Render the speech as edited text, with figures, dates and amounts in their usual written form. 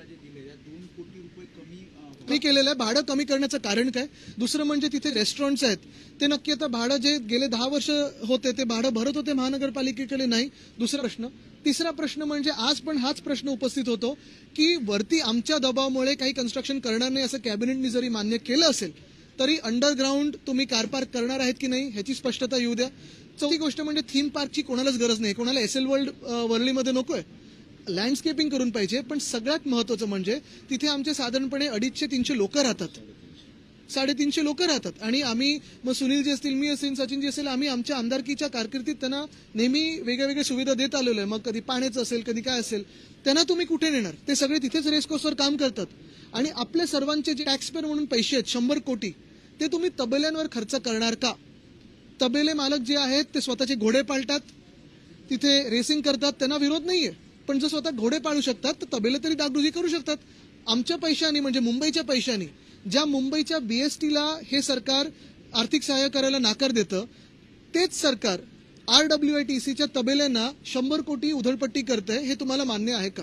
जे दिले 2 कोटी रुपये कमी केलेलं आहे. भाडं कमी करण्याचं कारण काय? दुसरं म्हणजे तिथे रेस्टॉरंट्स आहेत ते नक्की आता भाडं जे गेले 10 वर्ष होते ते भाडं भरत होते महानगरपालिकेकडे नाही. दुसरा प्रश्न. तिसरा प्रश्न म्हणजे आज पण हाच प्रश्न उपस्थित होतो की वरती आमच्या दबावामुळे काही कन्स्ट्रक्शन करणार नाही असं कॅबिनेटने जरी मान्य केलं असेल तरी अंडरग्राऊंड तुम्ही कार पार्क करणार आहेत की नाही ह्याची स्पष्टता येऊ द्या. चौथी गोष्ट म्हणजे थीम पार्कची कोणालाच गरज नाही. कोणाला एसएल वर्ल्ड वर्लीमध्ये नकोय. लँडस्केपिंग करून पाहिजे. पण सगळ्यात महत्वाचं म्हणजे तिथे आमचे साधारणपणे 250-300 लोक राहतात. 350 लोक राहतात आणि आम्ही मग सुनीलजी असतील मी असेल सचिनजी असेल आम्ही आमच्या आमदारकीच्या कारकिर्दीत त्यांना नेहमी वेगळ्या वेगळ्या सुविधा देत आलेलो आहे. मग कधी पाण्याचं असेल कधी काय असेल त्यांना तुम्ही कुठे नेणार? ते सगळे तिथेच रेसकोर्सवर काम करतात आणि आपल्या सर्वांचे जे टॅक्स पेअर म्हणून पैसे आहेत 100 कोटी ते तुम्ही तबेल्यांवर खर्च करणार का? तबेले मालक जे आहेत ते स्वतःचे घोडे पाळतात तिथे रेसिंग करतात त्यांना विरोध नाहीये. पण जर स्वतः घोडे पाळू शकतात तर तबेले तरी डागडुजी करू शकतात. आमच्या पैशानी म्हणजे मुंबईच्या पैशानी ज्या मुंबईच्या बीएसटीला हे सरकार आर्थिक सहाय्य करायला नाकार देतं तेच सरकार RWITCच्या तबेल्यांना 100 कोटी उधळपट्टी करतंय. हे तुम्हाला मान्य आहे का?